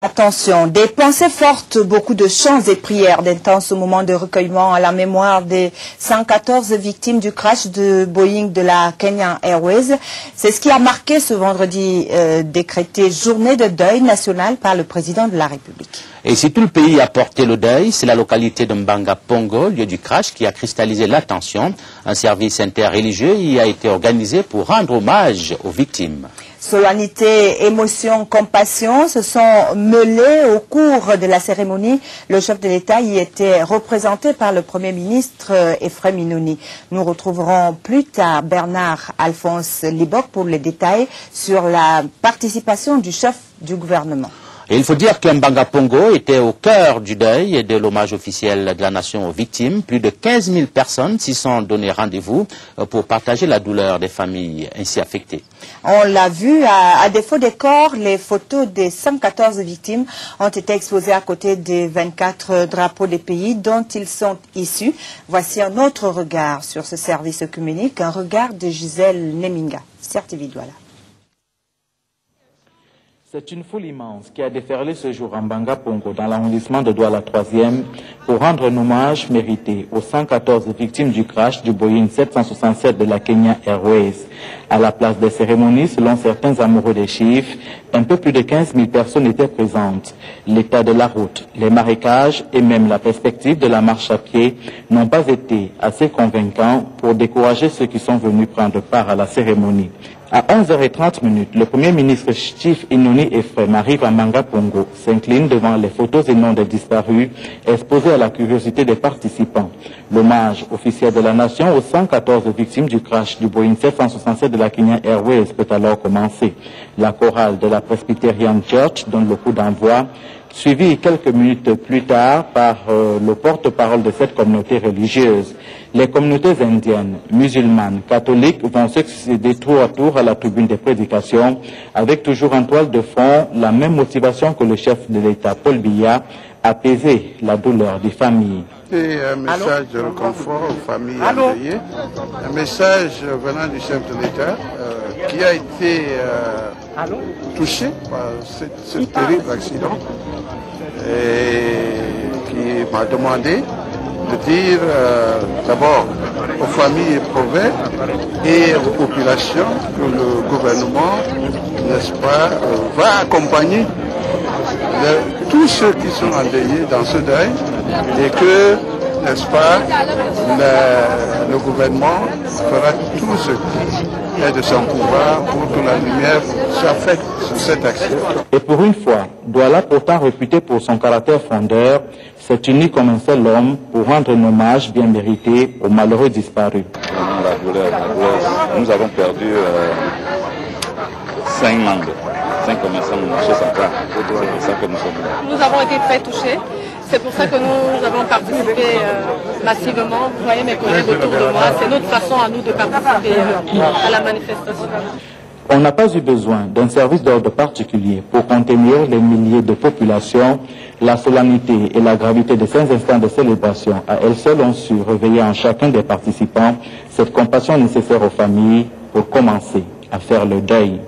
Attention, des pensées fortes, beaucoup de chants et prières, d'intenses moments de recueillement à la mémoire des 114 victimes du crash de Boeing de la Kenya Airways. C'est ce qui a marqué ce vendredi décrété journée de deuil national par le président de la République. Et si tout le pays a porté le deuil, c'est la localité de Mbanga Pongo, lieu du crash, qui a cristallisé l'attention. Un service interreligieux y a été organisé pour rendre hommage aux victimes. Solennité, émotion, compassion se sont mêlés au cours de la cérémonie. Le chef de l'État y était représenté par le Premier ministre Ephraim Inoni. Nous retrouverons plus tard Bernard Alphonse Liboc pour les détails sur la participation du chef du gouvernement. Et il faut dire que Mbanga Pongo était au cœur du deuil et de l'hommage officiel de la nation aux victimes. Plus de 15 000 personnes s'y sont donné rendez-vous pour partager la douleur des familles ainsi affectées. On l'a vu, à défaut des corps, les photos des 114 victimes ont été exposées à côté des 24 drapeaux des pays dont ils sont issus. Voici un autre regard sur ce service œcuménique, un regard de Gisèle Neminga. Certifié Douala. C'est une foule immense qui a déferlé ce jour en Mbanga Pongo, dans l'arrondissement de Douala 3e, pour rendre un hommage mérité aux 114 victimes du crash du Boeing 767 de la Kenya Airways. À la place des cérémonies, selon certains amoureux des chiffres, un peu plus de 15 000 personnes étaient présentes. L'état de la route, les marécages et même la perspective de la marche à pied n'ont pas été assez convaincants pour décourager ceux qui sont venus prendre part à la cérémonie. À 11h30, le Premier ministre Chief Inoni Ephraim arrive à Mbanga Pongo, s'incline devant les photos et noms des disparus, exposés à la curiosité des participants. L'hommage officiel de la nation aux 114 victimes du crash du Boeing 767 de la Kenya Airways peut alors commencer. La chorale de la Presbyterian Church donne le coup d'envoi, suivi quelques minutes plus tard par le porte-parole de cette communauté religieuse. Les communautés indiennes, musulmanes, catholiques vont se succéder tour à tour à la tribune des prédications, avec toujours en toile de fond la même motivation que le chef de l'État, Paul Biya, apaiser la douleur des familles. C'est un message de réconfort aux familles endeuillées, un message venant du chef de l'État qui a été touché par ce terrible accident et qui m'a demandé de dire d'abord aux familles éprouvées et aux populations que le gouvernement, n'est-ce pas, va accompagner tous ceux qui sont endeuillés dans ce deuil et que, n'est-ce pas, le gouvernement fera tout ce qui est de son pouvoir pour que la lumière soit faite sur cette action. Et pour une fois, Douala, pourtant réputé pour son caractère fondeur, s'est uni comme un seul homme pour rendre un hommage bien mérité aux malheureux disparus. Nous avons perdu 5 membres, 5 commerçants du marché central. C'est pour ça que nous sommes là. Nous avons été très touchés. C'est pour ça que nous avons participé massivement. Vous voyez mes collègues autour de moi. C'est notre façon à nous de participer à la manifestation. On n'a pas eu besoin d'un service d'ordre particulier pour contenir les milliers de populations. La solennité et la gravité de ces instants de célébration à elles seules ont su réveiller en chacun des participants cette compassion nécessaire aux familles pour commencer à faire le deuil.